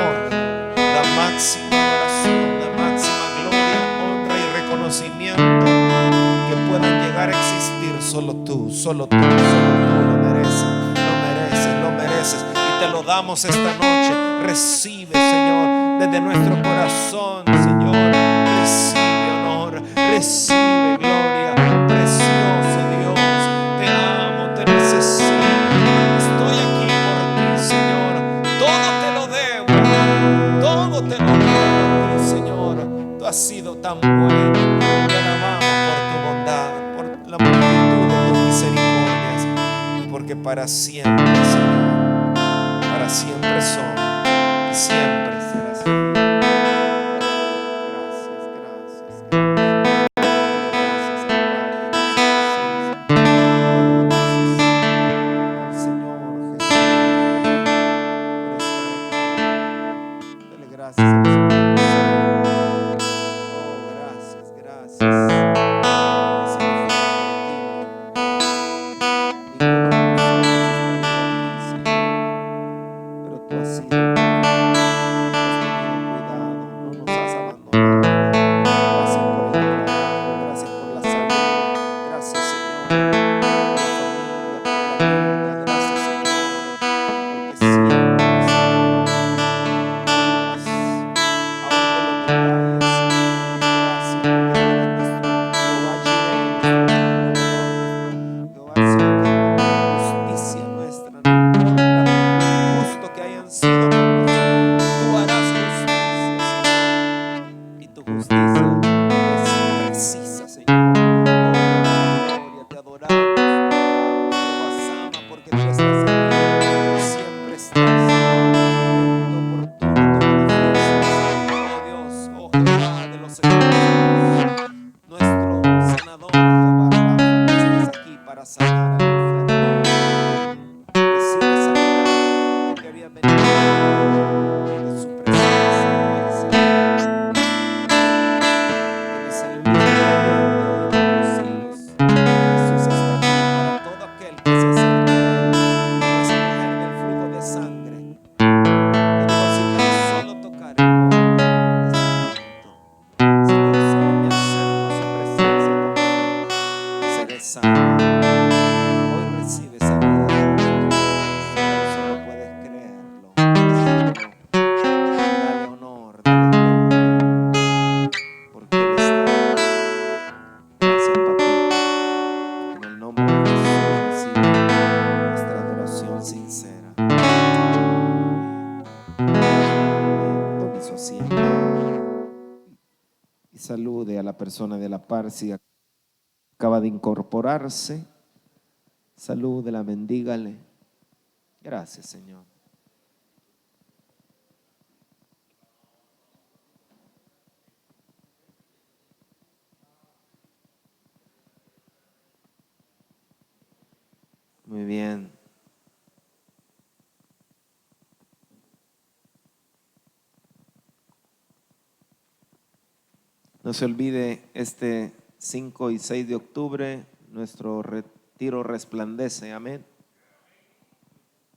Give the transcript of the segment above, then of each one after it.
honor, da máxima adoración, da máxima gloria, honra y reconocimiento que puedan llegar a existir. Solo tú, solo tú, solo tú lo mereces, lo mereces, lo mereces. Y te lo damos esta noche. Recibe, Señor, desde nuestro corazón, Señor. Recibe honor, recibe gloria. Precioso Dios, te amo, te necesito. Estoy aquí por ti, Señor. Todo te lo debo, todo te lo debo a ti, Señor. Tú has sido tan bueno. Te alabamos por tu bondad, por la multitud de tus misericordias, y porque para siempre, Señor, para siempre son y siempre serás. Gracias, gracias, gracias. Salude a la persona de la par si acaba de incorporarse. Salúdela, bendígale. Gracias, Señor. Muy bien. No se olvide, este 5 y 6 de octubre, nuestro retiro resplandece. Amén.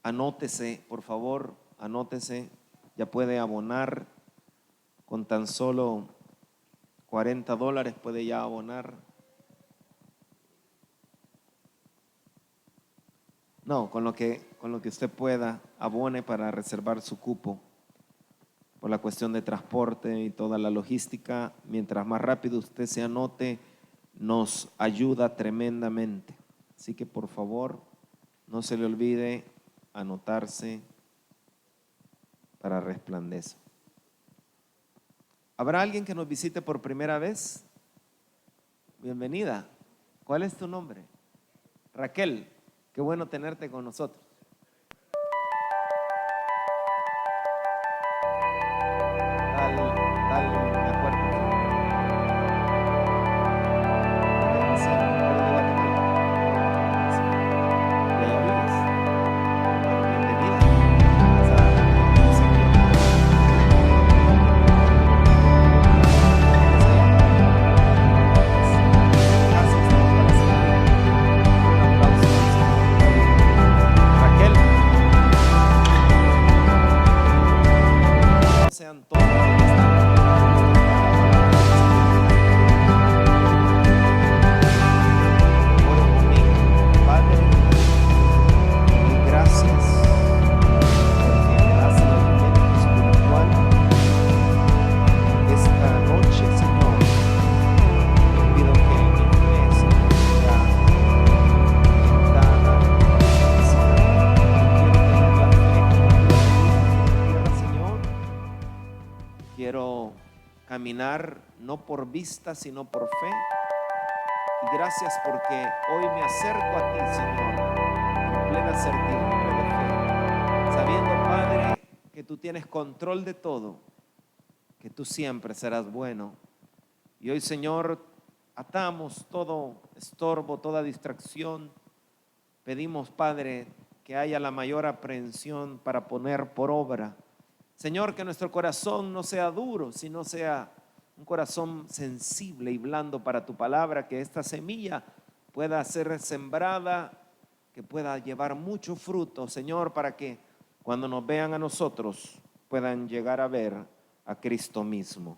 Anótese, por favor, anótese. Ya puede abonar con tan solo $40, puede ya abonar. No, con lo que usted pueda, abone para reservar su cupo. Por la cuestión de transporte y toda la logística, mientras más rápido usted se anote, nos ayuda tremendamente. Así que por favor, no se le olvide anotarse para Resplandece. ¿Habrá alguien que nos visite por primera vez? Bienvenida. ¿Cuál es tu nombre? Raquel, qué bueno tenerte con nosotros. Quiero caminar no por vista, sino por fe. Y gracias porque hoy me acerco a ti, Señor, con plena certidumbre de fe, sabiendo, Padre, que tú tienes control de todo, que tú siempre serás bueno. Y hoy, Señor, atamos todo estorbo, toda distracción. Pedimos, Padre, que haya la mayor aprehensión para poner por obra. Señor, que nuestro corazón no sea duro, sino sea un corazón sensible y blando para tu palabra, que esta semilla pueda ser sembrada, que pueda llevar mucho fruto, Señor, para que cuando nos vean a nosotros puedan llegar a ver a Cristo mismo.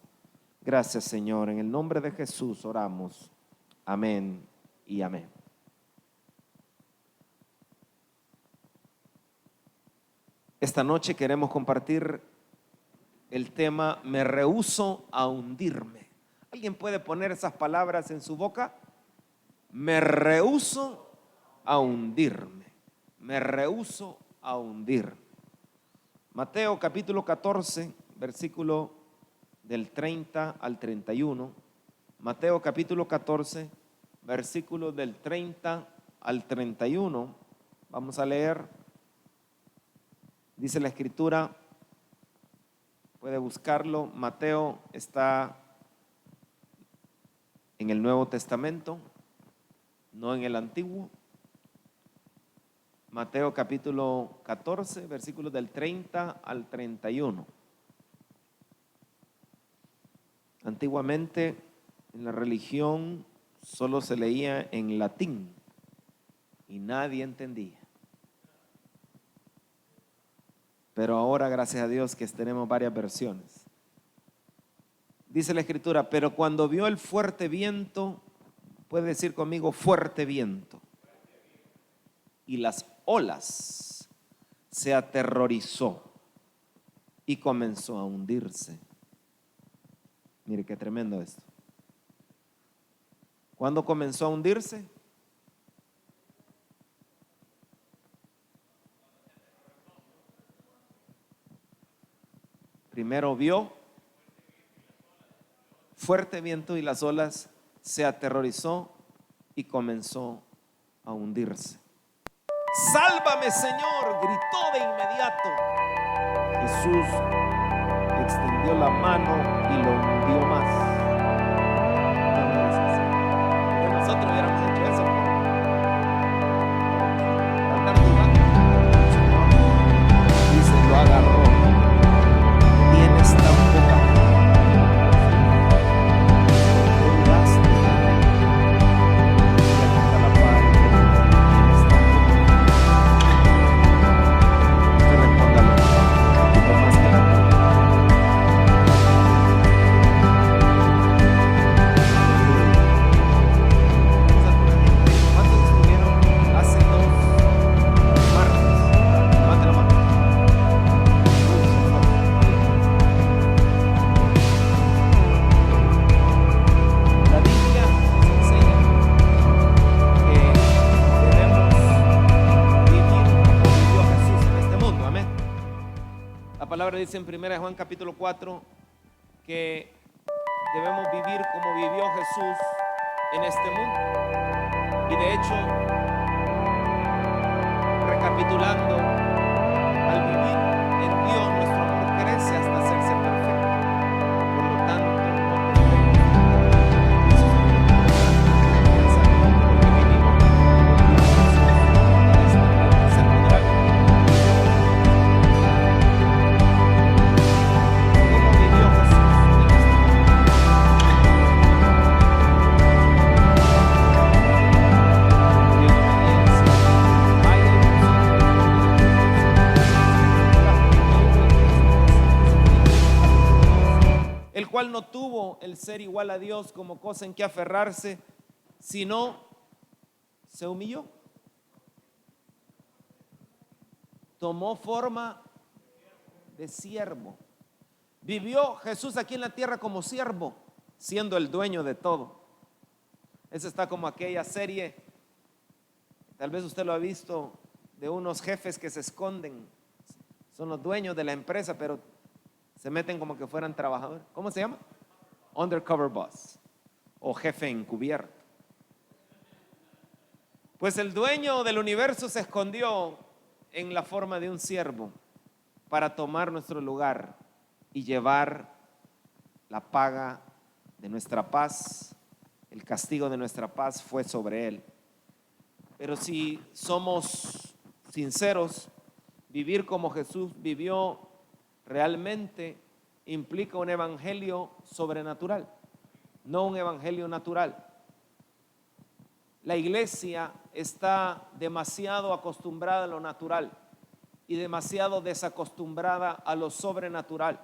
Gracias, Señor. En el nombre de Jesús oramos. Amén y amén. Esta noche queremos compartir el tema "Me rehúso a hundirme". ¿Alguien puede poner esas palabras en su boca? Me rehúso a hundirme. Me rehúso a hundirme. Mateo capítulo 14, versículo del 30 al 31. Mateo capítulo 14, versículo del 30 al 31. Vamos a leer. Dice la escritura, puede buscarlo. Mateo está en el Nuevo Testamento, no en el Antiguo. Mateo capítulo 14, versículos del 30 al 31. Antiguamente en la religión solo se leía en latín y nadie entendía. Pero ahora, gracias a Dios, que tenemos varias versiones. Dice la escritura, pero cuando vio el fuerte viento, puede decir conmigo, fuerte viento, y las olas, se aterrorizó y comenzó a hundirse. Mire qué tremendo esto. ¿Cuándo comenzó a hundirse? Primero vio fuerte viento y las olas, se aterrorizó y comenzó a hundirse. ¡Sálvame, Señor!, gritó de inmediato. Jesús extendió la mano y lo hundió más. Que nosotros hubiéramos hecho eso por andar jugando. El Señor dice, lo agarró. Tienes tan poca fe. ¿Por qué dudaste? Y acá la paz. Tienes tan poca fe. Usted respóndale. Lo más que la tuya. ¿Cuántos estuvieron hace 2 martes? Levante la mano. La Biblia nos enseña que debemos vivir como vivió Jesús en este mundo. Amén. La palabra dice en 1 Juan capítulo 4 que debemos vivir como vivió Jesús en este mundo. Y de hecho, recapitulando, al vivir en Dios, nuestro amor crece hasta hacerse perfecto. Por lo tanto, no podemos porque vivimos como Jesús en este mundo. Se podrá vivir como vivió Jesús en este mundo. En obediencia, vaya y el cual no tuvo el ser igual a Dios como cosa en que aferrarse, sino se humilló. Tomó forma de siervo. Vivió Jesús aquí en la tierra como siervo, siendo el dueño de todo. Eso está como aquella serie, tal vez usted lo ha visto, de unos jefes que se esconden. Son los dueños de la empresa, pero Se meten como que fueran trabajadores. ¿Cómo se llama? Undercover boss o jefe encubierto. Pues el dueño del universo se escondió en la forma de un siervo para tomar nuestro lugar y llevar la paga de nuestra paz. El castigo de nuestra paz fue sobre él. Pero si somos sinceros, vivir como Jesús vivió realmente implica un evangelio sobrenatural, no un evangelio natural. La iglesia está demasiado acostumbrada a lo natural y demasiado desacostumbrada a lo sobrenatural.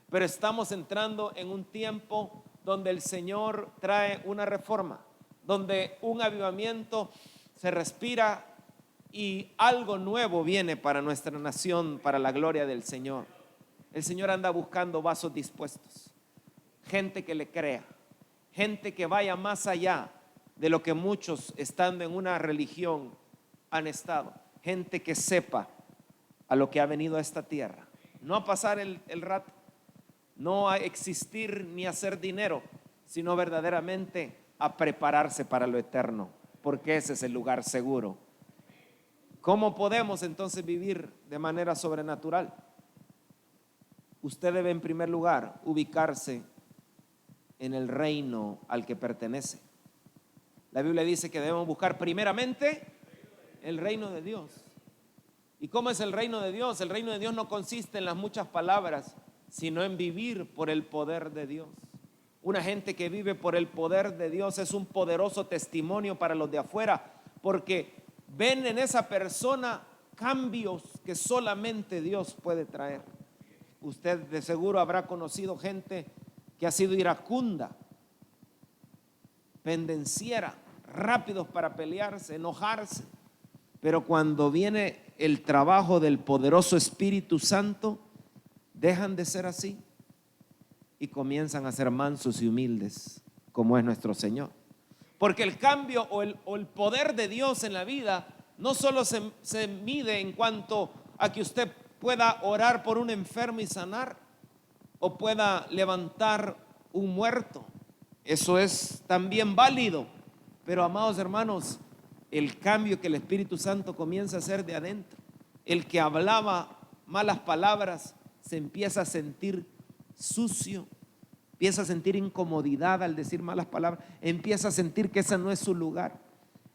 Pero estamos entrando en un tiempo donde el Señor trae una reforma, donde un avivamiento se respira y algo nuevo viene para nuestra nación, para la gloria del Señor. El Señor anda buscando vasos dispuestos, gente que le crea, gente que vaya más allá de lo que muchos estando en una religión han estado, gente que sepa a lo que ha venido a esta tierra, no a pasar el rato, no a existir ni a hacer dinero, sino verdaderamente a prepararse para lo eterno, porque ese es el lugar seguro. ¿Cómo podemos entonces vivir de manera sobrenatural? Usted debe en primer lugar ubicarse en el reino al que pertenece. La Biblia dice que debemos buscar primeramente el reino de Dios. ¿Y cómo es el reino de Dios? El reino de Dios no consiste en las muchas palabras, sino en vivir por el poder de Dios. Una gente que vive por el poder de Dios es un poderoso testimonio para los de afuera, porque ven en esa persona cambios que solamente Dios puede traer. Usted de seguro habrá conocido gente que ha sido iracunda, pendenciera, rápidos para pelearse, enojarse, pero cuando viene el trabajo del poderoso Espíritu Santo, dejan de ser así y comienzan a ser mansos y humildes, como es nuestro Señor. Porque el cambio o el poder de Dios en la vida no solo se mide en cuanto a que usted pueda orar por un enfermo y sanar, o pueda levantar un muerto. Eso es también válido. Pero amados hermanos, el cambio que el Espíritu Santo comienza a hacer de adentro, el que hablaba malas palabras se empieza a sentir sucio, empieza a sentir incomodidad al decir malas palabras, empieza a sentir que ese no es su lugar,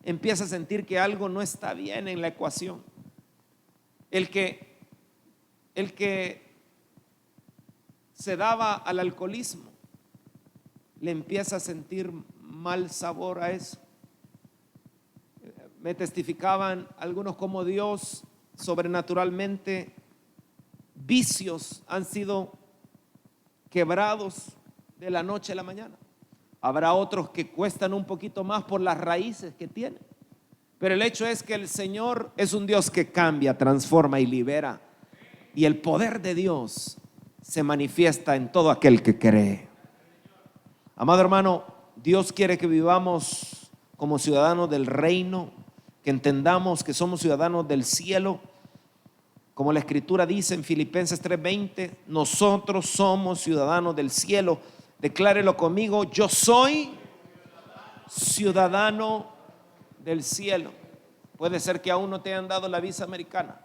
empieza a sentir que algo no está bien en la ecuación. El que se daba al alcoholismo le empieza a sentir mal sabor a eso. Me testificaban algunos como Dios sobrenaturalmente, vicios han sido quebrados de la noche a la mañana. Habrá otros que cuestan un poquito más por las raíces que tienen, pero el hecho es que el Señor es un Dios que cambia, transforma y libera, y el poder de Dios se manifiesta en todo aquel que cree. Amado hermano, Dios quiere que vivamos como ciudadanos del reino, que entendamos que somos ciudadanos del cielo. Como la Escritura dice en Filipenses 3:20, nosotros somos ciudadanos del cielo. Declárelo conmigo: yo soy ciudadano del cielo. Puede ser que aún no te hayan dado la visa americana,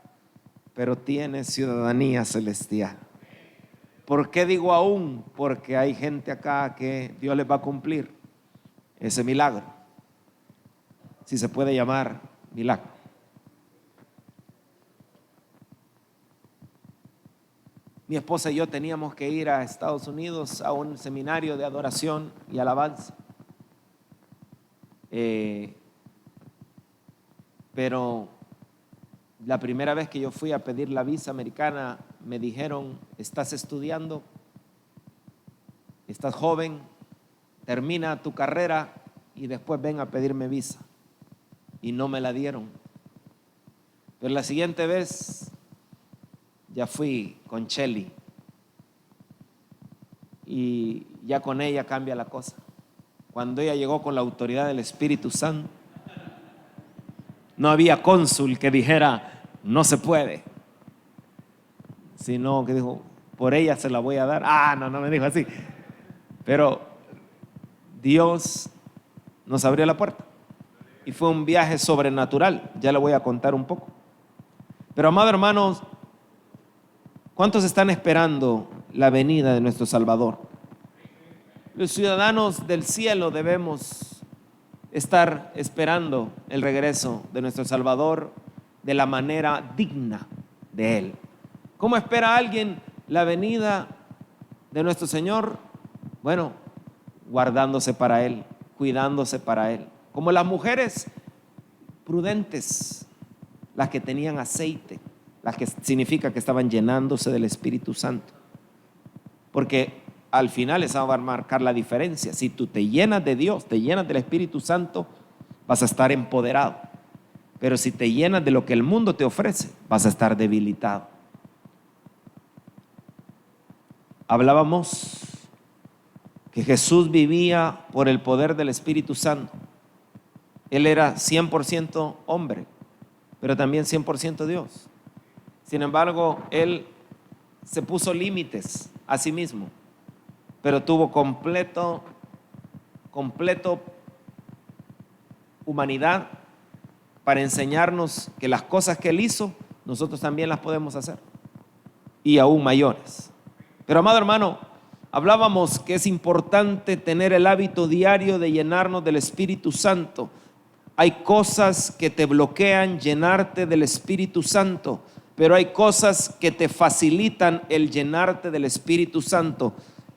pero tienes ciudadanía celestial. ¿Por qué digo aún? Porque hay gente acá que Dios les va a cumplir ese milagro, si se puede llamar milagro. Mi esposa y yo teníamos que ir a Estados Unidos a un seminario de adoración y alabanza, pero la primera vez que yo fui a pedir la visa americana me dijeron: estás estudiando, estás joven, termina tu carrera y después ven a pedirme visa. Y no me la dieron. Pero la siguiente vez ya fui con Shelly y ya con ella cambia la cosa. Cuando ella llegó con la autoridad del Espíritu Santo, no había cónsul que dijera no se puede, sino que dijo: por ella se la voy a dar. No me dijo así. Pero Dios nos abrió la puerta. Y fue un viaje sobrenatural. Ya le voy a contar un poco. Pero, amados hermanos, ¿cuántos están esperando la venida de nuestro Salvador? Los ciudadanos del cielo debemos estar esperando el regreso de nuestro Salvador de la manera digna de Él. ¿Cómo espera alguien la venida de nuestro Señor? Bueno, guardándose para Él, cuidándose para Él. Como las mujeres prudentes, las que tenían aceite, las que significa que estaban llenándose del Espíritu Santo. Porque al final esa va a marcar la diferencia. Si tú te llenas de Dios, te llenas del Espíritu Santo, vas a estar empoderado. Pero si te llenas de lo que el mundo te ofrece, vas a estar debilitado. Hablábamos que Jesús vivía por el poder del Espíritu Santo. Él era 100% hombre, pero también 100% Dios. Sin embargo, Él se puso límites a sí mismo, pero tuvo completo humanidad para enseñarnos que las cosas que Él hizo, nosotros también las podemos hacer, y aún mayores. Pero, amado hermano, hablábamos que es importante tener el hábito diario de llenarnos del Espíritu Santo. Hay cosas que te bloquean llenarte del Espíritu Santo, pero hay cosas que te facilitan el llenarte del Espíritu Santo.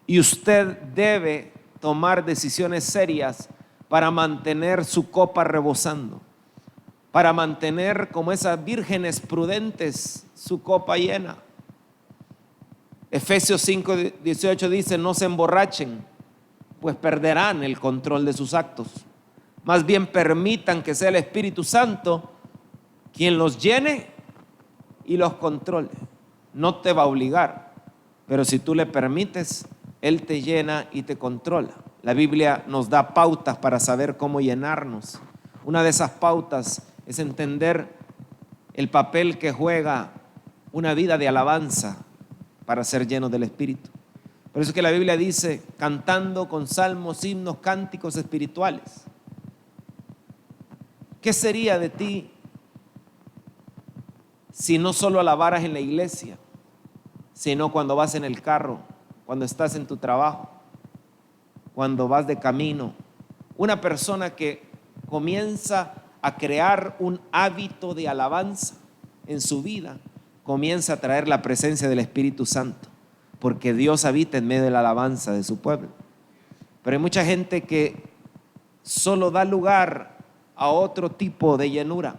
Y usted debe tomar decisiones serias para mantener su copa rebosando, para mantener como esas vírgenes prudentes su copa llena. Efesios 5:18 dice: no se emborrachen, pues perderán el control de sus actos. Más bien permitan que sea el Espíritu Santo quien los llene y los controle. No te va a obligar, pero si tú le permites, Él te llena y te controla. La Biblia nos da pautas para saber cómo llenarnos. Una de esas pautas es entender el papel que juega una vida de alabanza para ser llenos del Espíritu. Por eso es que la Biblia dice: cantando con salmos, himnos, cánticos espirituales. ¿Qué sería de ti si no solo alabaras en la iglesia, sino cuando vas en el carro, cuando estás en tu trabajo, cuando vas de camino? Una persona que comienza a crear un hábito de alabanza en su vida, comienza a traer la presencia del Espíritu Santo, porque Dios habita en medio de la alabanza de su pueblo. Pero hay mucha gente que solo da lugar a otro tipo de llenura,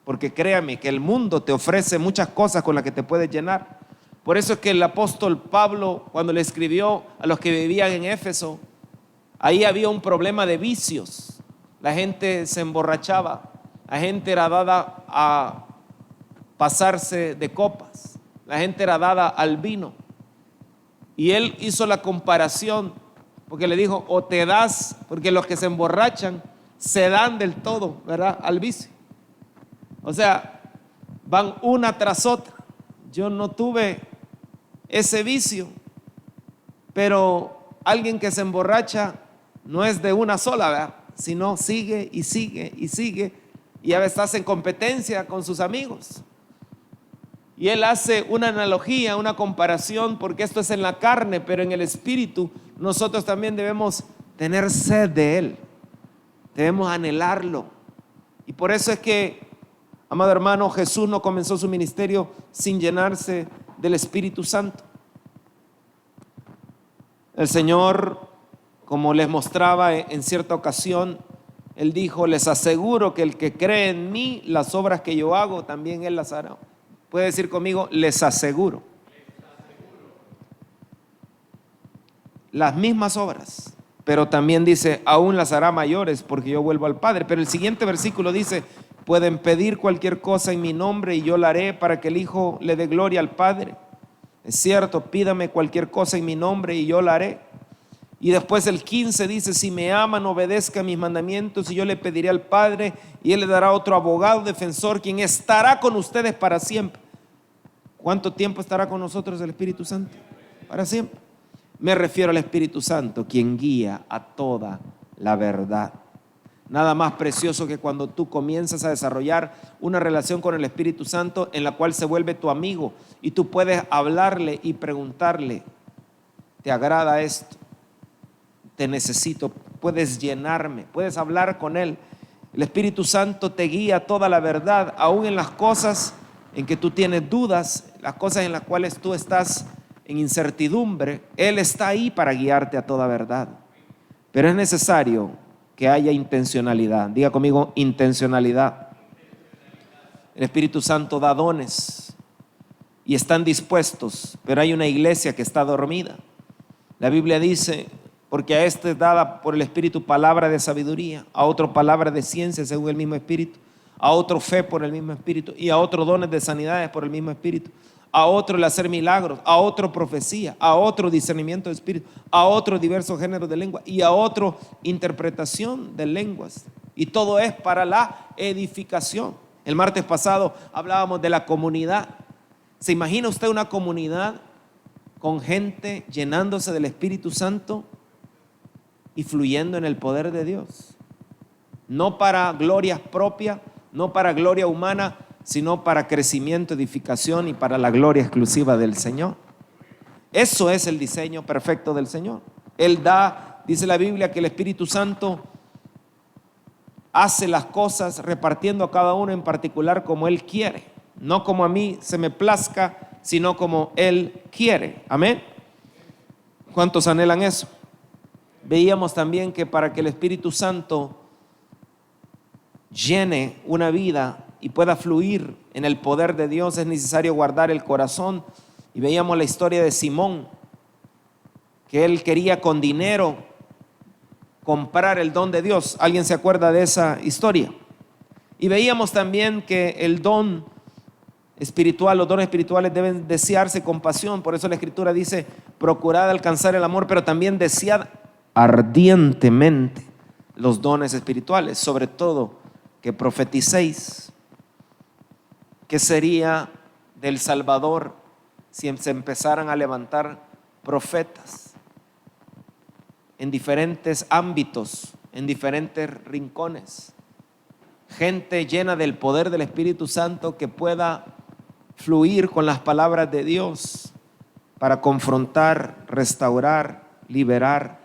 porque créame que el mundo te ofrece muchas cosas con las que te puedes llenar. Por eso es que el apóstol Pablo, cuando le escribió a los que vivían en Éfeso, ahí había un problema de vicios. La gente se emborrachaba, la gente era dada a pasarse de copas, la gente era dada al vino. Y él hizo la comparación, porque le dijo: o te das, porque los que se emborrachan se dan del todo, ¿verdad?, al vicio. O sea, van una tras otra. Yo no tuve ese vicio, pero alguien que se emborracha no es de una sola, ¿verdad?, sino sigue y sigue y sigue, y a veces estás en competencia con sus amigos. Y él hace una analogía, una comparación, porque esto es en la carne, pero en el espíritu nosotros también debemos tener sed de Él, debemos anhelarlo. Y por eso es que, amado hermano, Jesús no comenzó su ministerio sin llenarse del Espíritu Santo. El Señor, como les mostraba en cierta ocasión, Él dijo: les aseguro que el que cree en mí, las obras que yo hago, también Él las hará. Puede decir conmigo: les aseguro. Las mismas obras, pero también dice: aún las hará mayores, porque yo vuelvo al Padre. Pero el siguiente versículo dice: pueden pedir cualquier cosa en mi nombre y yo la haré, para que el Hijo le dé gloria al Padre. Es cierto, pídame cualquier cosa en mi nombre y yo la haré. Y después el 15 dice: si me aman, obedezcan mis mandamientos, y yo le pediré al Padre, y Él le dará otro abogado, defensor, quien estará con ustedes para siempre. ¿Cuánto tiempo estará con nosotros el Espíritu Santo? para siempre. Me refiero al Espíritu Santo, quien guía a toda la verdad. Nada más precioso que cuando tú comienzas a desarrollar una relación con el Espíritu Santo en la cual se vuelve tu amigo y tú puedes hablarle y preguntarle, ¿te agrada esto? Te necesito, puedes llenarme, puedes hablar con Él. El Espíritu Santo te guía toda la verdad, aún en las cosas en que tú tienes dudas, las cosas en las cuales tú estás en incertidumbre. Él está ahí para guiarte a toda verdad. Pero es necesario que haya intencionalidad. Diga conmigo, intencionalidad. El Espíritu Santo da dones y están dispuestos, pero hay una iglesia que está dormida. La Biblia dice, porque a este es dada por el Espíritu palabra de sabiduría, a otro palabra de ciencia según el mismo Espíritu, a otro fe por el mismo Espíritu y a otro dones de sanidades por el mismo Espíritu, a otro el hacer milagros, a otro profecía, a otro discernimiento de espíritu, a otro diversos géneros de lengua y a otro interpretación de lenguas. Y todo es para la edificación. El martes pasado hablábamos de la comunidad. ¿Se imagina usted una comunidad con gente llenándose del Espíritu Santo y fluyendo en el poder de Dios? No para gloria propia, no para gloria humana, sino para crecimiento, edificación y para la gloria exclusiva del Señor. Eso es el diseño perfecto del Señor. Él da, dice la Biblia, que el Espíritu Santo hace las cosas repartiendo a cada uno en particular como Él quiere, no como a mí se me plazca, sino como Él quiere. Amén. ¿Cuántos anhelan eso? Veíamos también que para que el Espíritu Santo llene una vida y pueda fluir en el poder de Dios es necesario guardar el corazón. Y veíamos la historia de Simón, que él quería con dinero comprar el don de Dios. ¿Alguien se acuerda de esa historia? Y veíamos también que el don espiritual, los dones espirituales deben desearse con pasión. Por eso la Escritura dice, procurad alcanzar el amor, pero también desead ardientemente los dones espirituales, sobre todo que profeticéis. ¿Qué sería del Salvador si se empezaran a levantar profetas en diferentes ámbitos, en diferentes rincones? Gente llena del poder del Espíritu Santo que pueda fluir con las palabras de Dios para confrontar, restaurar, liberar,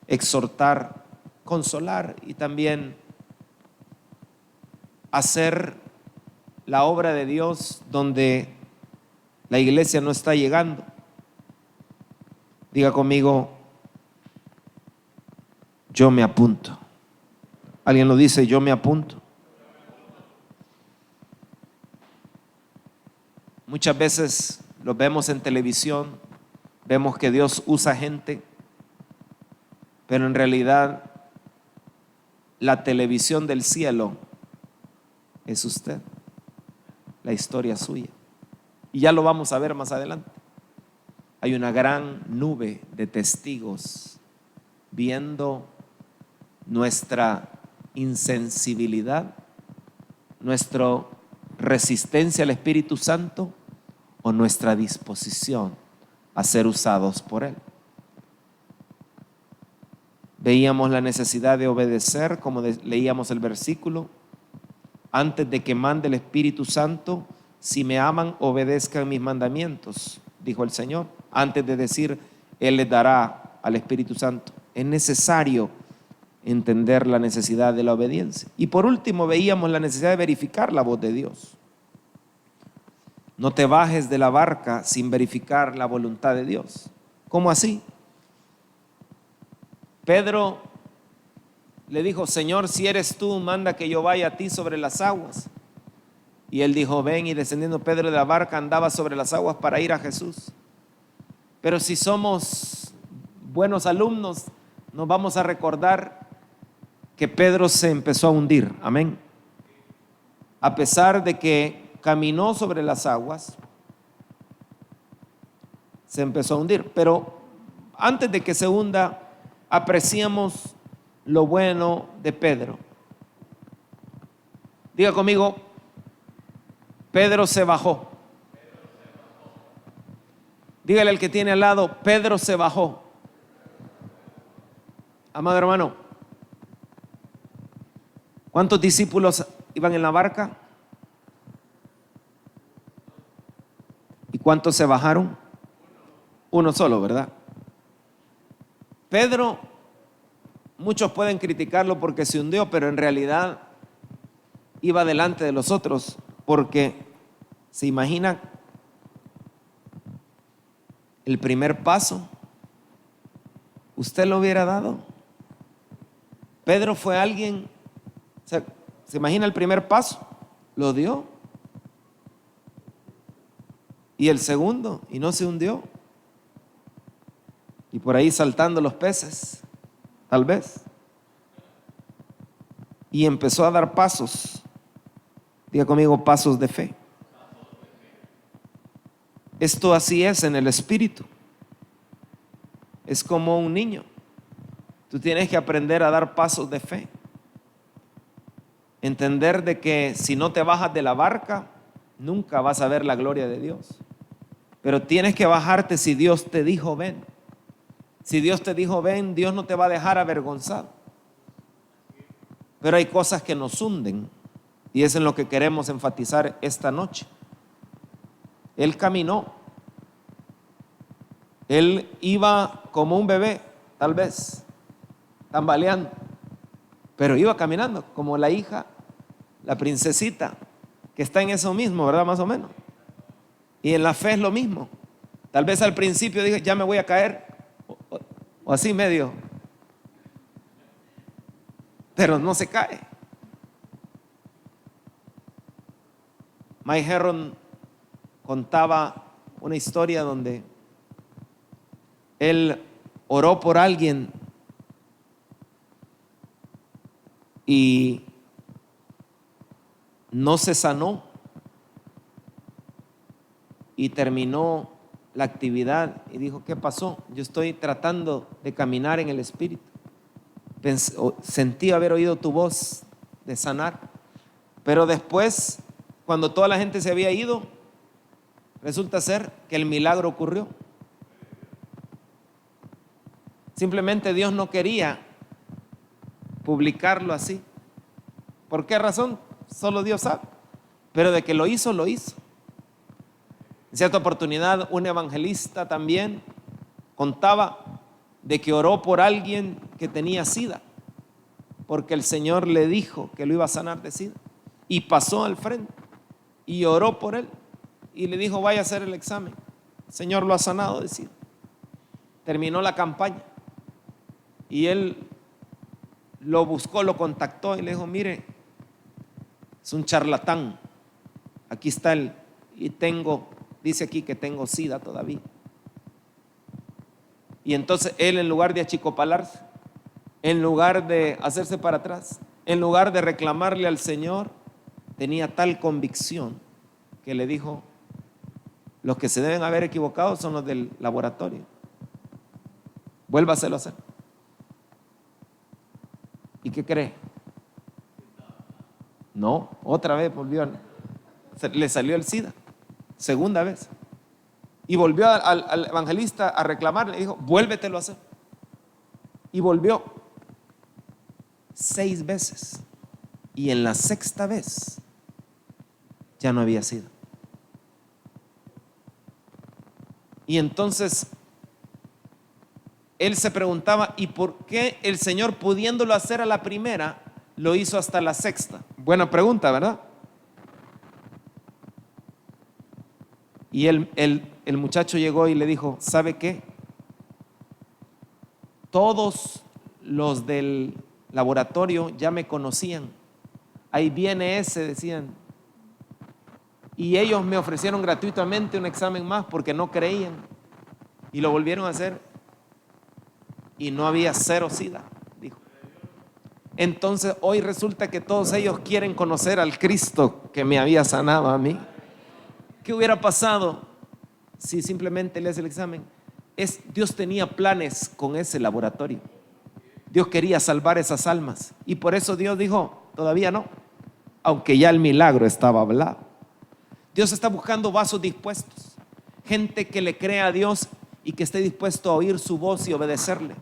exhortar, consolar y también hacer la obra de Dios donde la iglesia no está llegando. Diga conmigo, yo me apunto. ¿Alguien lo dice? Yo me apunto. Muchas veces lo vemos en televisión, vemos que Dios usa gente, pero en realidad la televisión del cielo es usted, la historia suya. Y ya lo vamos a ver más adelante. Hay una gran nube de testigos viendo nuestra insensibilidad, nuestra resistencia al Espíritu Santo o nuestra disposición a ser usados por Él. Veíamos la necesidad de obedecer, como leíamos el versículo, antes de que mande el Espíritu Santo, si me aman, obedezcan mis mandamientos, dijo el Señor, antes de decir, Él les dará al Espíritu Santo. Es necesario entender la necesidad de la obediencia. Y por último, veíamos la necesidad de verificar la voz de Dios. No te bajes de la barca sin verificar la voluntad de Dios. ¿Cómo así? Pedro le dijo, Señor, si eres tú, manda que yo vaya a ti sobre las aguas. Y él dijo, ven, y descendiendo Pedro de la barca andaba sobre las aguas para ir a Jesús. Pero si somos buenos alumnos, nos vamos a recordar que Pedro se empezó a hundir. Amén. A pesar de que caminó sobre las aguas, se empezó a hundir. Pero antes de que se hunda, apreciamos lo bueno de Pedro. Diga conmigo, Pedro se bajó. Dígale al que tiene al lado, Pedro se bajó. Amado hermano, ¿cuántos discípulos iban en la barca? ¿Y cuántos se bajaron? Uno solo, ¿verdad? Pedro, muchos pueden criticarlo porque se hundió, pero en realidad iba delante de los otros, porque se imagina el primer paso, ¿usted lo hubiera dado? Pedro fue alguien, ¿se imagina el primer paso? Lo dio. Y el segundo, y no se hundió. Y por ahí saltando los peces, tal vez. Y empezó a dar pasos. Diga conmigo, pasos de fe. Esto así es en el espíritu. Es como un niño. Tú tienes que aprender a dar pasos de fe. Entender de que si no te bajas de la barca, nunca vas a ver la gloria de Dios. Pero tienes que bajarte si Dios te dijo ven. Si Dios te dijo ven, Dios no te va a dejar avergonzado. Pero hay cosas que nos hunden, y es en lo que queremos enfatizar esta noche. Él caminó. Él iba como un bebé, tal vez, tambaleando, pero iba caminando como la hija, la princesita, que está en eso mismo, ¿verdad? Más o menos. Y en la fe es lo mismo. Tal vez al principio dije, ya me voy a caer, o así medio, pero no se cae. Mike Herron contaba una historia donde él oró por alguien y no se sanó, y terminó la actividad y dijo, ¿qué pasó? Yo estoy tratando de caminar en el espíritu. Sentí haber oído tu voz de sanar, pero después, cuando toda la gente se había ido, resulta ser que el milagro ocurrió. Simplemente Dios no quería publicarlo así. ¿Por qué razón? Solo Dios sabe. Pero de que lo hizo, lo hizo. En cierta oportunidad, un evangelista también contaba de que oró por alguien que tenía SIDA, porque el Señor le dijo que lo iba a sanar de SIDA. Y pasó al frente y oró por él y le dijo, vaya a hacer el examen. El Señor lo ha sanado de SIDA. Terminó la campaña y él lo buscó, lo contactó y le dijo, mire, es un charlatán. Aquí está él y dice aquí que tengo SIDA todavía. Y entonces él, en lugar de achicopalarse, en lugar de hacerse para atrás, en lugar de reclamarle al Señor, tenía tal convicción que le dijo, los que se deben haber equivocado son los del laboratorio. Vuélvaselo a hacer. ¿Y qué cree? No, otra vez volvió, le salió el SIDA, segunda vez. Y volvió al evangelista a reclamarle, le dijo, vuélvetelo a hacer. Y volvió 6 veces. Y en la 6ª vez ya no había SIDA. Y entonces él se preguntaba, ¿y por qué el Señor, pudiéndolo hacer a la primera, lo hizo hasta la 6ª? Buena pregunta, ¿verdad? Y el muchacho llegó y le dijo, ¿sabe qué? Todos los del laboratorio ya me conocían. Ahí viene ese, decían. Y ellos me ofrecieron gratuitamente un examen más porque no creían. Y lo volvieron a hacer. Y no había 0 SIDA, dijo. Entonces hoy resulta que todos ellos quieren conocer al Cristo que me había sanado a mí. ¿Qué hubiera pasado si simplemente le hace el examen? Dios tenía planes con ese laboratorio. Dios quería salvar esas almas. Y por eso Dios dijo, todavía no, aunque ya el milagro estaba hablado. Dios está buscando vasos dispuestos, gente que le crea a Dios y que esté dispuesto a oír su voz y obedecerle,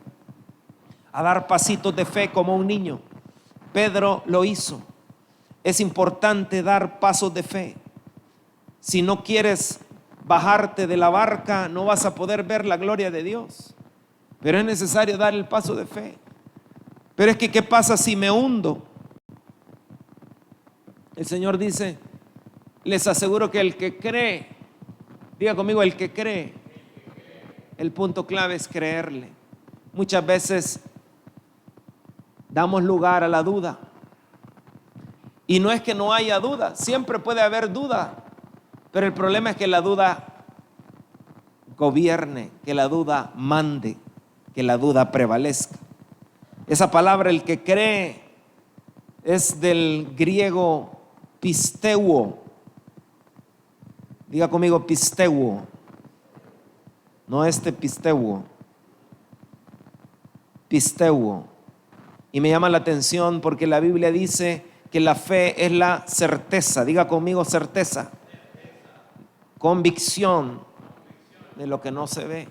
a dar pasitos de fe como un niño. Pedro lo hizo. Es importante dar pasos de fe. Si no quieres bajarte de la barca, no vas a poder ver la gloria de Dios. Pero es necesario dar el paso de fe. Pero es que, ¿qué pasa si me hundo? El Señor dice, les aseguro que el que cree, diga conmigo, el que cree, el punto clave es creerle. Muchas veces damos lugar a la duda. Y no es que no haya duda, siempre puede haber duda, pero el problema es que la duda gobierne, que la duda mande, que la duda prevalezca. Esa palabra, el que cree, es del griego pisteuo. Diga conmigo, pisteuo. No pisteuo. Pisteuo. Y me llama la atención porque la Biblia dice que la fe es la certeza. Diga conmigo, certeza. Convicción de lo que no se ve.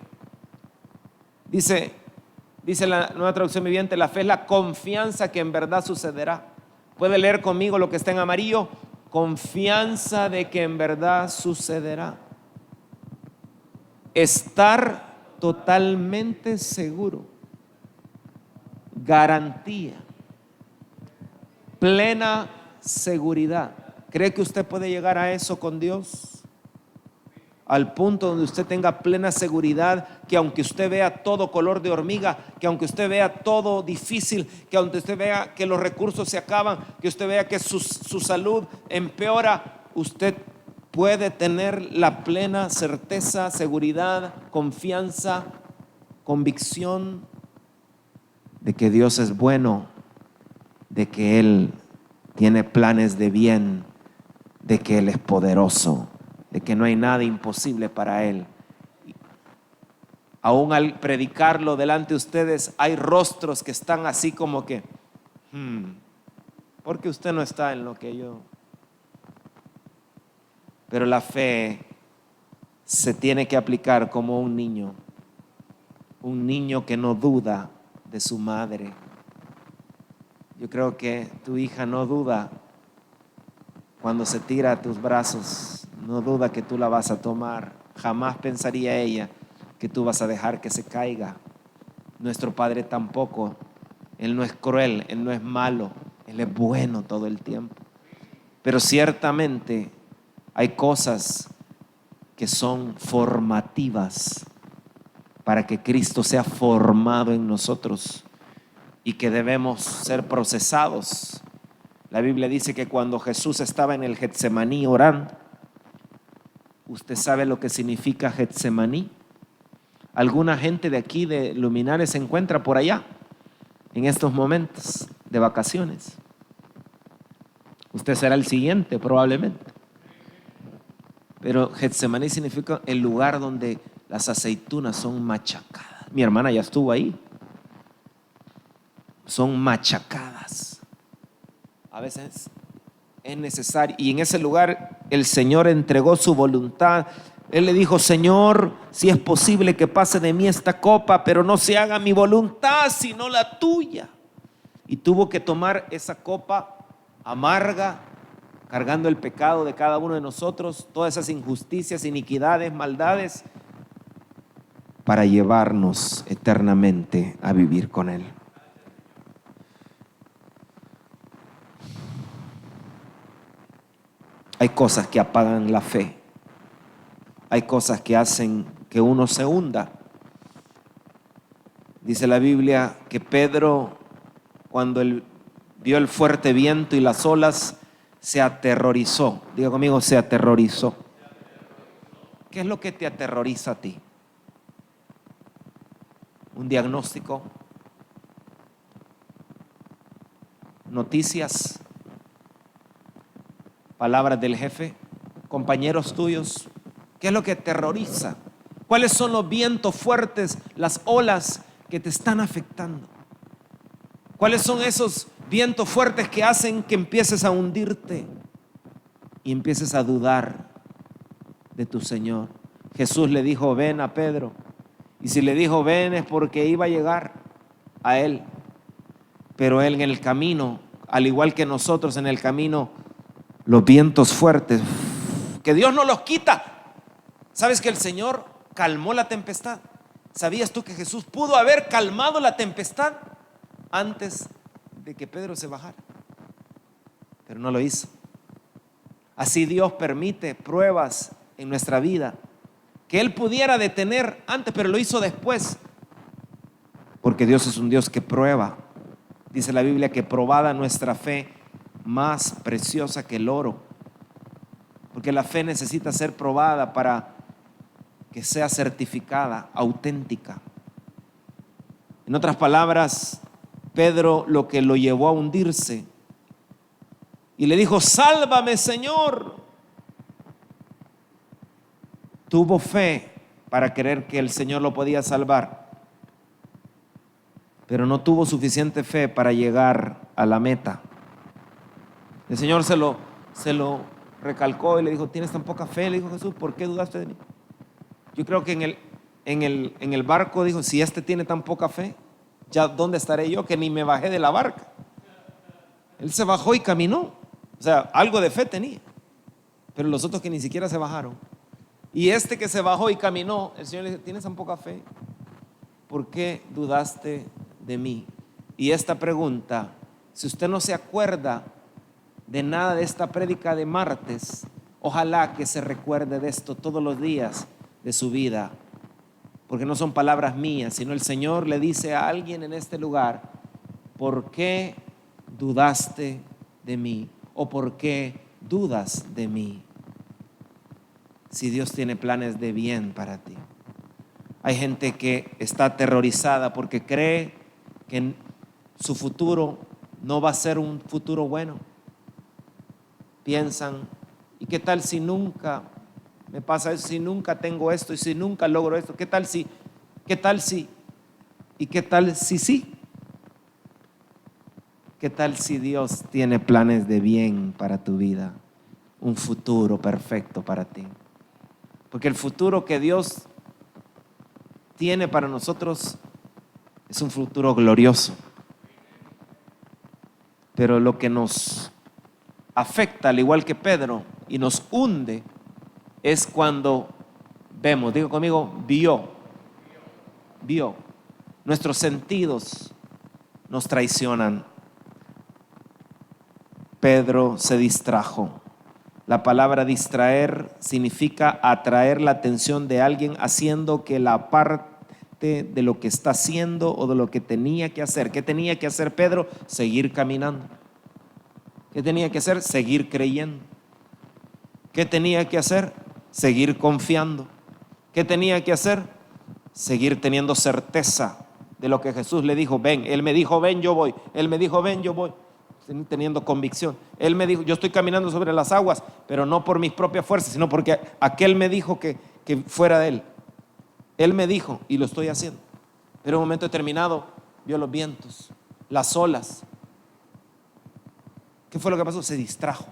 Dice la Nueva Traducción Viviente, la fe es la confianza que en verdad sucederá. Puede leer conmigo lo que está en amarillo. Confianza de que en verdad sucederá. Estar totalmente seguro. Garantía. Plena seguridad. ¿Cree que usted puede llegar a eso con Dios? Al punto donde usted tenga plena seguridad que aunque usted vea todo color de hormiga, que aunque usted vea todo difícil, que aunque usted vea que los recursos se acaban, que usted vea que su salud empeora, usted puede tener la plena certeza, seguridad, confianza, convicción de que Dios es bueno, de que Él tiene planes de bien, de que Él es poderoso, de que no hay nada imposible para Él. Aún al predicarlo delante de ustedes, hay rostros que están así como que, porque usted no está en lo que yo. Pero la fe se tiene que aplicar como un niño que no duda de su madre. Yo creo que tu hija no duda cuando se tira a tus brazos, no duda que tú la vas a tomar. Jamás pensaría ella que tú vas a dejar que se caiga. Nuestro Padre tampoco. Él no es cruel, Él no es malo, Él es bueno todo el tiempo. Pero ciertamente hay cosas que son formativas para que Cristo sea formado en nosotros y que debemos ser procesados. La Biblia dice que cuando Jesús estaba en el Getsemaní orando, ¿usted sabe lo que significa Getsemaní? Alguna gente de aquí de Luminares se encuentra por allá en estos momentos de vacaciones. Usted será el siguiente probablemente. Pero Getsemaní significa el lugar donde las aceitunas son machacadas. Mi hermana ya estuvo ahí. Son machacadas. A veces es necesario. Y en ese lugar el Señor entregó su voluntad. Él le dijo: Señor, si es posible que pase de mí esta copa, pero no se haga mi voluntad sino la tuya. Y tuvo que tomar esa copa amarga, cargando el pecado de cada uno de nosotros, todas esas injusticias, iniquidades, maldades, para llevarnos eternamente a vivir con Él. Hay cosas que apagan la fe. Hay cosas que hacen que uno se hunda. Dice la Biblia que Pedro, cuando él vio el fuerte viento y las olas, se aterrorizó. Diga conmigo, se aterrorizó. ¿Qué es lo que te aterroriza a ti? ¿Un diagnóstico? ¿Noticias? ¿Palabras del jefe? ¿Compañeros tuyos? ¿Qué es lo que te aterroriza? ¿Cuáles son los vientos fuertes, las olas que te están afectando? ¿Cuáles son esos vientos fuertes que hacen que empieces a hundirte y empieces a dudar de tu Señor? Jesús le dijo, ven a Pedro. Y si le dijo, ven, es porque iba a llegar a él. Pero él en el camino, al igual que nosotros en el camino, los vientos fuertes, que Dios no los quita. ¿Sabes que el Señor calmó la tempestad? ¿Sabías tú que Jesús pudo haber calmado la tempestad antes de que Pedro se bajara? Pero no lo hizo. Así Dios permite pruebas en nuestra vida que Él pudiera detener antes, pero lo hizo después. Porque Dios es un Dios que prueba. Dice la Biblia que probada nuestra fe, más preciosa que el oro. Porque la fe necesita ser probada para que sea certificada, auténtica. En otras palabras, Pedro lo que lo llevó a hundirse y le dijo, sálvame, Señor. Tuvo fe para creer que el Señor lo podía salvar, pero no tuvo suficiente fe para llegar a la meta. El Señor se lo recalcó y le dijo, ¿tienes tan poca fe? Le dijo Jesús, ¿por qué dudaste de mí? Yo creo que en el barco dijo, si este tiene tan poca fe, ya ¿dónde estaré yo que ni me bajé de la barca? Él se bajó y caminó. O sea, algo de fe tenía. Pero los otros que ni siquiera se bajaron. Y este que se bajó y caminó, el Señor le dijo, ¿tienes tan poca fe? ¿Por qué dudaste de mí? Y esta pregunta, si usted no se acuerda de nada de esta prédica de martes, ojalá que se recuerde de esto todos los días de su vida, porque no son palabras mías, sino el Señor le dice a alguien en este lugar, ¿por qué dudaste de mí? ¿O por qué dudas de mí? Si Dios tiene planes de bien para ti. Hay gente que está aterrorizada porque cree que su futuro no va a ser un futuro bueno. Piensan, ¿y qué tal si nunca me pasa eso? Si nunca tengo esto y si nunca logro esto, ¿qué tal si? ¿Qué tal si? ¿Y qué tal si sí? ¿Qué tal si Dios tiene planes de bien para tu vida? Un futuro perfecto para ti. Porque el futuro que Dios tiene para nosotros es un futuro glorioso. Pero lo que nos afecta, al igual que Pedro, y nos hunde, es cuando vemos, digo conmigo, vio. Nuestros sentidos nos traicionan. Pedro se distrajo. La palabra distraer significa atraer la atención de alguien haciendo que la parte de lo que está haciendo o de lo que tenía que hacer. ¿Qué tenía que hacer Pedro? Seguir caminando. ¿Qué tenía que hacer? Seguir creyendo. ¿Qué tenía que hacer? Seguir confiando. ¿Qué tenía que hacer? Seguir teniendo certeza de lo que Jesús le dijo, ven. Él me dijo, ven, yo voy. Él me dijo, ven, yo voy. Teniendo convicción. Él me dijo, yo estoy caminando sobre las aguas, pero no por mis propias fuerzas, sino porque aquel me dijo que fuera de él. Él me dijo y lo estoy haciendo. Pero en un momento determinado vio los vientos, las olas. ¿Qué fue lo que pasó? Se distrajo.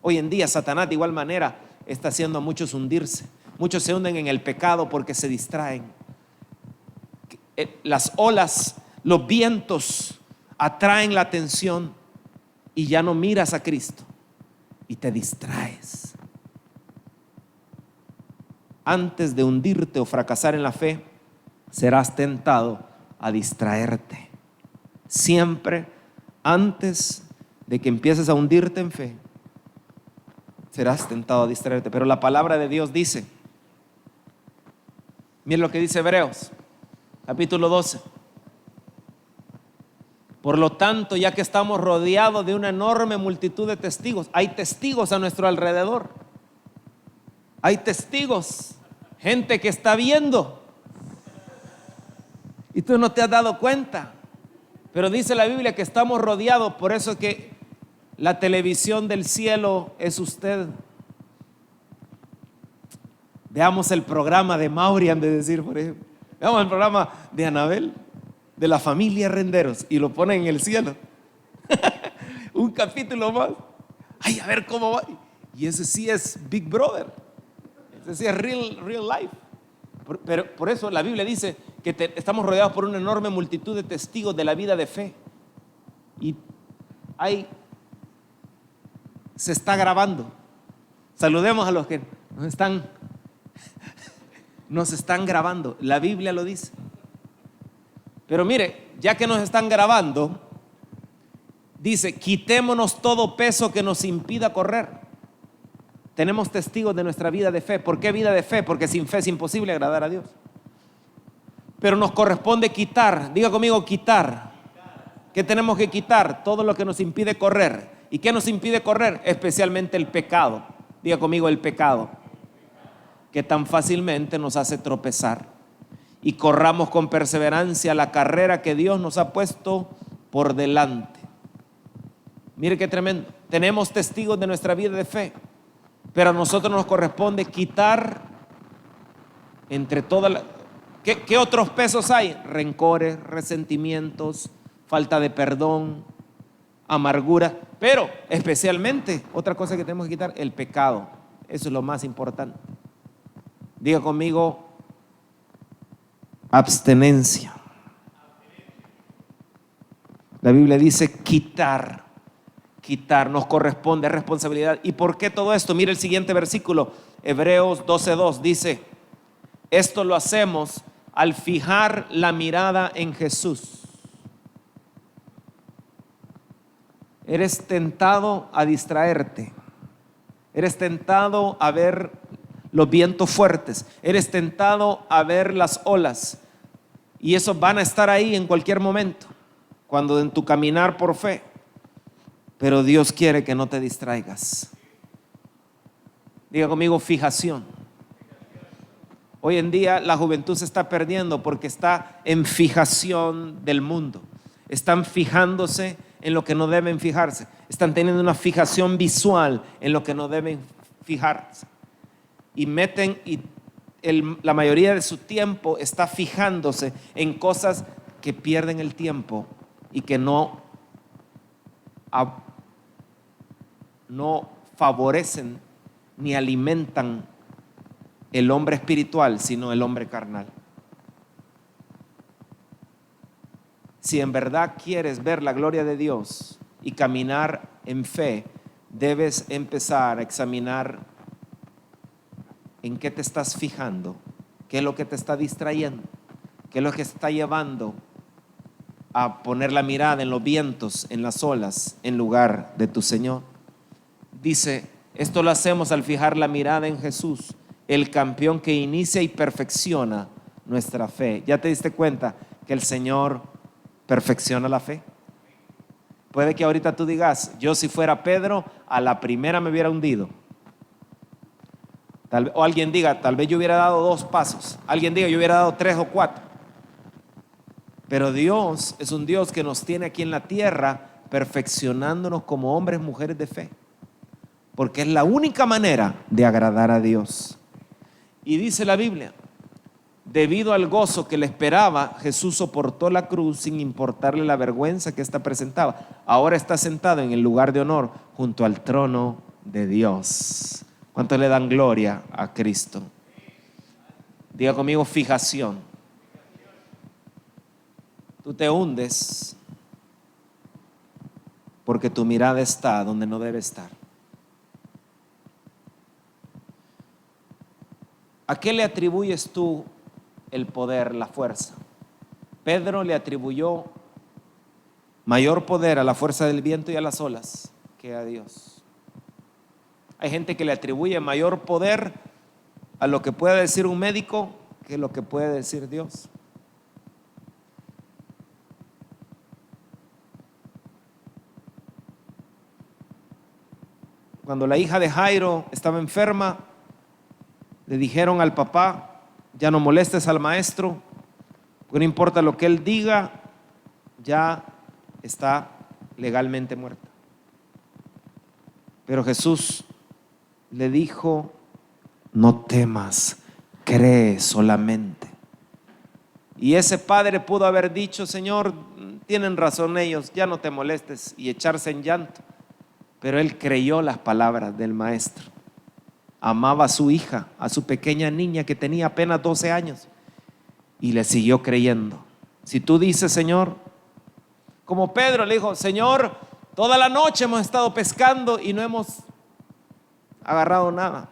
Hoy en día Satanás de igual manera está haciendo a muchos hundirse. Muchos se hunden en el pecado porque se distraen. Las olas, los vientos atraen la atención y ya no miras a Cristo y te distraes. Antes de hundirte o fracasar en la fe, serás tentado a distraerte. Siempre antes de que empieces a hundirte en fe, serás tentado a distraerte. Pero la palabra de Dios dice, miren lo que dice Hebreos, capítulo 12. Por lo tanto, ya que estamos rodeados de una enorme multitud de testigos, hay testigos a nuestro alrededor. Hay testigos, gente que está viendo. Y tú no te has dado cuenta. Pero dice la Biblia que estamos rodeados, por eso que la televisión del cielo es usted. Veamos el programa de Mauri, han de decir, por ejemplo. Veamos el programa de Anabel, de la familia Renderos, y lo ponen en el cielo. Un capítulo más. Ay, a ver cómo va. Y ese sí es Big Brother. Es decir, es real life. Pero por eso la Biblia dice que estamos rodeados por una enorme multitud de testigos de la vida de fe. Y se está grabando. Saludemos a los que nos están grabando. La Biblia lo dice. Pero mire, ya que nos están grabando, dice, quitémonos todo peso que nos impida correr. Tenemos testigos de nuestra vida de fe. ¿Por qué vida de fe? Porque sin fe es imposible agradar a Dios. Pero nos corresponde quitar, diga conmigo, quitar. ¿Qué tenemos que quitar? Todo lo que nos impide correr. ¿Y qué nos impide correr? Especialmente el pecado. Diga conmigo, el pecado, que tan fácilmente nos hace tropezar. Y corramos con perseverancia la carrera que Dios nos ha puesto por delante. Mire qué tremendo. Tenemos testigos de nuestra vida de fe, pero a nosotros nos corresponde quitar entre todas las... ¿Qué otros pesos hay? Rencores, resentimientos, falta de perdón, amargura, pero especialmente otra cosa que tenemos que quitar, el pecado. Eso es lo más importante. Diga conmigo, abstenencia. La Biblia dice quitar, nos corresponde, es responsabilidad. ¿Y por qué todo esto? Mire el siguiente versículo, Hebreos 12:2 dice, esto lo hacemos al fijar la mirada en Jesús. Eres tentado a distraerte, eres tentado a ver los vientos fuertes, eres tentado a ver las olas, y esos van a estar ahí en cualquier momento, cuando en tu caminar por fe. Pero Dios quiere que no te distraigas. Diga conmigo, fijación. Hoy en día la juventud se está perdiendo porque está en fijación del mundo. Están fijándose en lo que no deben fijarse. Están teniendo una fijación visual en lo que no deben fijarse. Y la mayoría de su tiempo está fijándose en cosas que pierden el tiempo y que no favorecen ni alimentan el hombre espiritual, sino el hombre carnal. Si en verdad quieres ver la gloria de Dios y caminar en fe, debes empezar a examinar en qué te estás fijando, qué es lo que te está distrayendo, qué es lo que está llevando a poner la mirada en los vientos, en las olas, en lugar de tu Señor. Dice, esto lo hacemos al fijar la mirada en Jesús, el campeón que inicia y perfecciona nuestra fe. ¿Ya te diste cuenta que el Señor perfecciona la fe? Puede que ahorita tú digas, yo si fuera Pedro, a la primera me hubiera hundido. O alguien diga, tal vez yo hubiera dado 2 pasos. Alguien diga, yo hubiera dado 3 o 4. Pero Dios es un Dios que nos tiene aquí en la tierra perfeccionándonos como hombres, mujeres de fe. Porque es la única manera de agradar a Dios. Y dice la Biblia, debido al gozo que le esperaba, Jesús soportó la cruz sin importarle la vergüenza que ésta presentaba. Ahora está sentado en el lugar de honor junto al trono de Dios. ¿Cuántos le dan gloria a Cristo? Diga conmigo, fijación. Tú te hundes porque tu mirada está donde no debe estar. ¿A qué le atribuyes tú el poder, la fuerza? Pedro le atribuyó mayor poder a la fuerza del viento y a las olas que a Dios. Hay gente que le atribuye mayor poder a lo que puede decir un médico que lo que puede decir Dios. Cuando la hija de Jairo estaba enferma, le dijeron al papá, ya no molestes al maestro, porque no importa lo que él diga, ya está legalmente muerta. Pero Jesús le dijo, no temas, cree solamente. Y ese padre pudo haber dicho, Señor, tienen razón ellos, ya no te molestes, y echarse en llanto. Pero él creyó las palabras del maestro. amaba a su hija, a su pequeña niña que tenía apenas 12 años, y le siguió creyendo. Si tú dices, Señor, como Pedro le dijo, Señor, toda la noche hemos estado pescando y no hemos agarrado nada,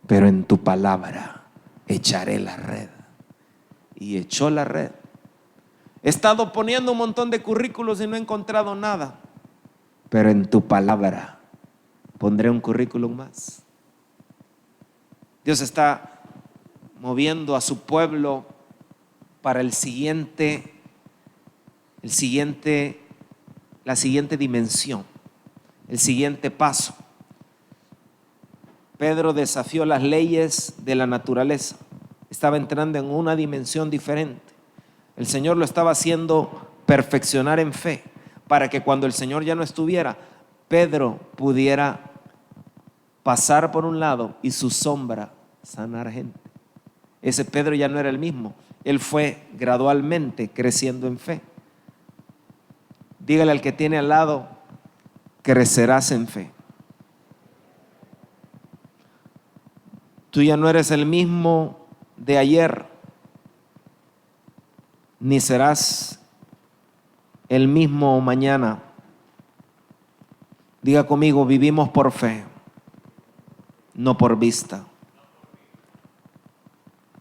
pero en tu palabra echaré la red. Y echó la red. He estado poniendo un montón de currículos y no he encontrado nada, pero en tu palabra pondré un currículum más. Dios está moviendo a su pueblo para la siguiente dimensión, el siguiente paso. Pedro desafió las leyes de la naturaleza. Estaba entrando en una dimensión diferente. El Señor lo estaba haciendo perfeccionar en fe, para que cuando el Señor ya no estuviera, Pedro pudiera pasar por un lado y su sombra sanar gente. Ese Pedro ya no era el mismo. Él fue gradualmente creciendo en fe. Dígale al que tiene al lado, crecerás en fe. Tú ya no eres el mismo de ayer, ni serás el mismo mañana. Diga conmigo, vivimos por fe, no por vista.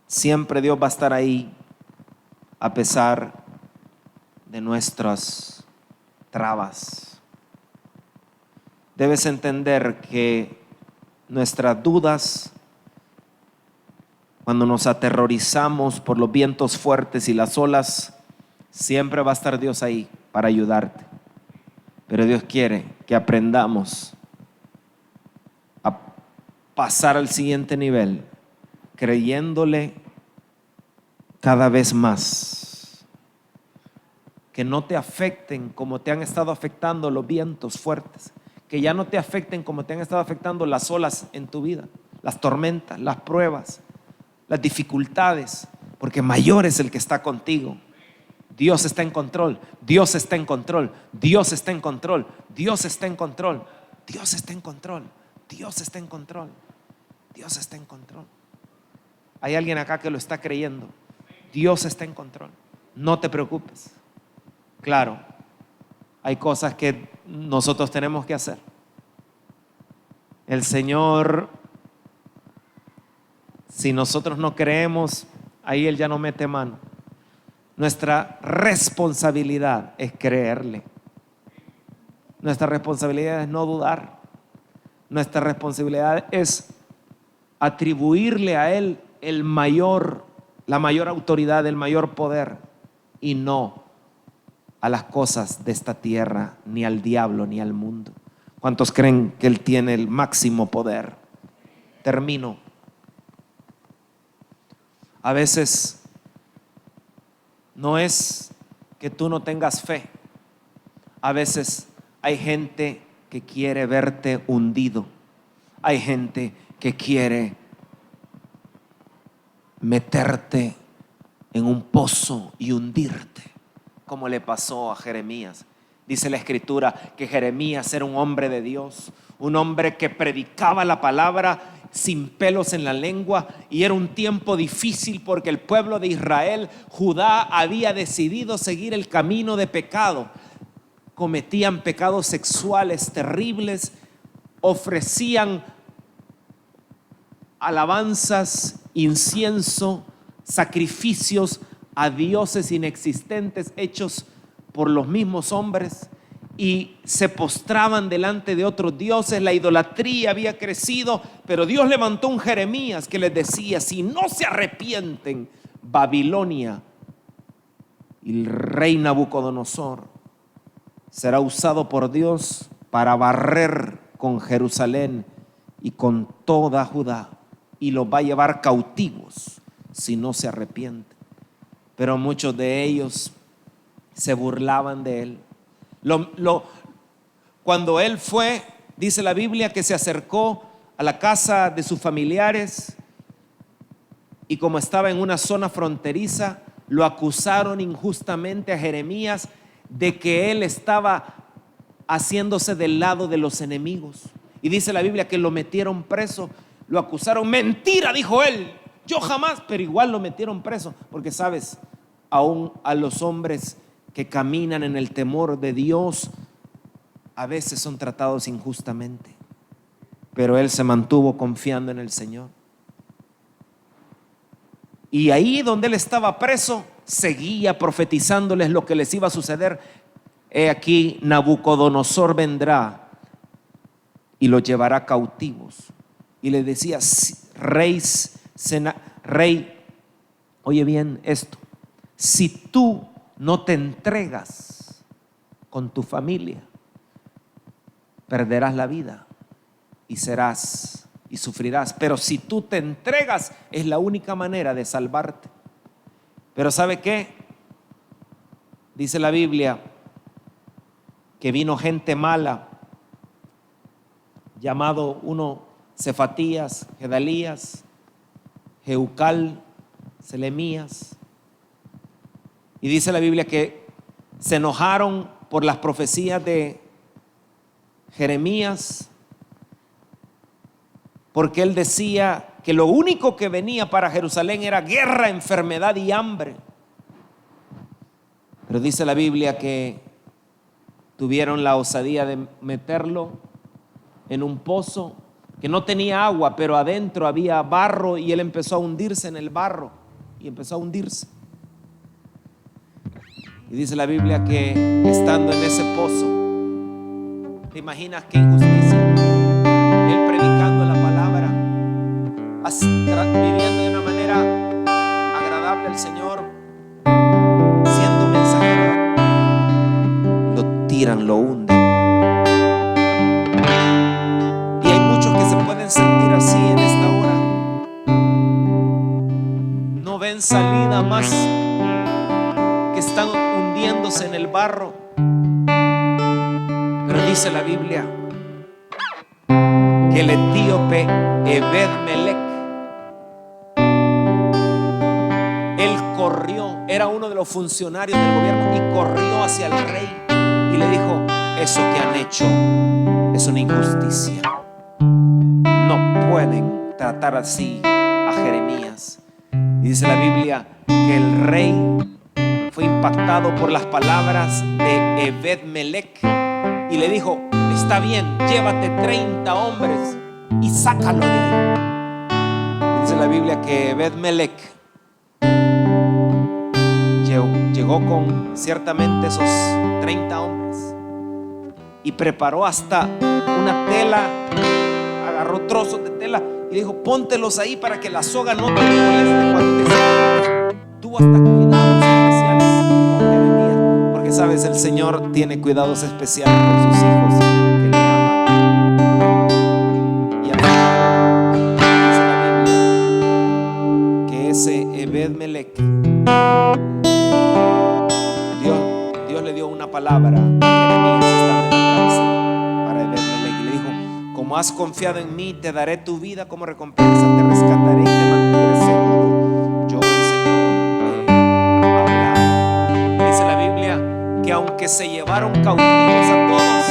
Siempre Dios va a estar ahí a pesar de nuestras trabas. Debes entender que nuestras dudas, cuando nos aterrorizamos por los vientos fuertes y las olas, siempre va a estar Dios ahí para ayudarte. Pero Dios quiere que aprendamos a pasar al siguiente nivel, creyéndole cada vez más. Que no te afecten como te han estado afectando los vientos fuertes. Que ya no te afecten como te han estado afectando las olas en tu vida, las tormentas, las pruebas, las dificultades, porque mayor es el que está contigo. Dios está en control, Dios está en control, Dios está en control, Dios está en control, Dios está en control, Dios está en control, Dios está en control. Hay alguien acá que lo está creyendo. Dios está en control, no te preocupes. Claro, hay cosas que nosotros tenemos que hacer. El Señor, si nosotros no creemos, ahí Él ya no mete mano. Nuestra responsabilidad es creerle. Nuestra responsabilidad es no dudar. Nuestra responsabilidad es atribuirle a Él la mayor autoridad, el mayor poder, y no a las cosas de esta tierra, ni al diablo, ni al mundo. ¿Cuántos creen que Él tiene el máximo poder? Termino. A veces no es que tú no tengas fe. A veces hay gente que quiere verte hundido. Hay gente que quiere meterte en un pozo y hundirte, como le pasó a Jeremías. Dice la Escritura que Jeremías era un hombre de Dios, un hombre que predicaba la palabra sin pelos en la lengua, y era un tiempo difícil porque el pueblo de Israel, Judá, había decidido seguir el camino de pecado. Cometían pecados sexuales terribles, ofrecían alabanzas, incienso, sacrificios a dioses inexistentes hechos por los mismos hombres, y se postraban delante de otros dioses. La idolatría había crecido, pero Dios levantó un Jeremías que les decía: si no se arrepienten, Babilonia y el rey Nabucodonosor será usado por Dios para barrer con Jerusalén y con toda Judá, y los va a llevar cautivos si no se arrepienten. Pero muchos de ellos se burlaban de él. Cuando él fue, dice la Biblia, que se acercó a la casa de sus familiares, y como estaba en una zona fronteriza, lo acusaron injustamente a Jeremías de que él estaba haciéndose del lado de los enemigos. Y dice la Biblia que lo metieron preso, Lo acusaron, mentira, dijo él, yo jamás, pero igual lo metieron preso, porque sabes, aún a los hombres que caminan en el temor de Dios, a veces son tratados injustamente, pero él se mantuvo confiando en el Señor. Y ahí donde él estaba preso, seguía profetizándoles lo que les iba a suceder. He aquí, Nabucodonosor vendrá y los llevará cautivos. Y le decía, rey, oye bien esto, si tú no te entregas con tu familia, perderás la vida y serás y sufrirás, pero si tú te entregas, es la única manera de salvarte. Pero ¿sabe qué? Dice la Biblia que vino gente mala, llamado uno Cefatías, Gedalías, Jeucal, Selemías, y dice la Biblia que se enojaron por las profecías de Jeremías, porque él decía que lo único que venía para Jerusalén era guerra, enfermedad y hambre. Pero dice la Biblia que tuvieron la osadía de meterlo en un pozo que no tenía agua, pero adentro había barro, y él empezó a hundirse en el barro y empezó a hundirse. Y dice la Biblia que estando en ese pozo, ¿te imaginas qué injusticia? Él predicando la palabra, viviendo de una manera agradable al Señor, siendo mensajero, lo tiran, lo hunden. Y hay muchos que se pueden sentir así en esta hora. No ven salida más, que están hundiéndose en el barro. Pero dice la Biblia que el etíope Ebed-Melech, él corrió, era uno de los funcionarios del gobierno, y corrió hacia el rey y le dijo: eso que han hecho es una injusticia, no pueden tratar así a Jeremías. Y dice la Biblia que el rey fue impactado por las palabras de Ebed-Melech y le dijo: está bien, llévate 30 hombres y sácalo de ahí. Dice la Biblia que Ebed-Melech llegó con ciertamente esos 30 hombres y preparó hasta una tela, agarró trozos de tela y dijo: póntelos ahí para que la soga no te moleste cuando te saques. Tuvo hasta cuidados especiales con Jeremías, porque sabes, el Señor tiene cuidados especiales con sus hijos que le aman. Y al final dice la Biblia que ese Ebed-Melech, Dios le dio una palabra a Jeremías estando en la cárcel para Ebed-Melech, y le dijo: como has confiado en mí, te daré tu vida como recompensa, te rescataré y te mantendré seguro. Yo, el Señor, he hablado. Dice la Biblia que aunque se llevaron cautivos a todos,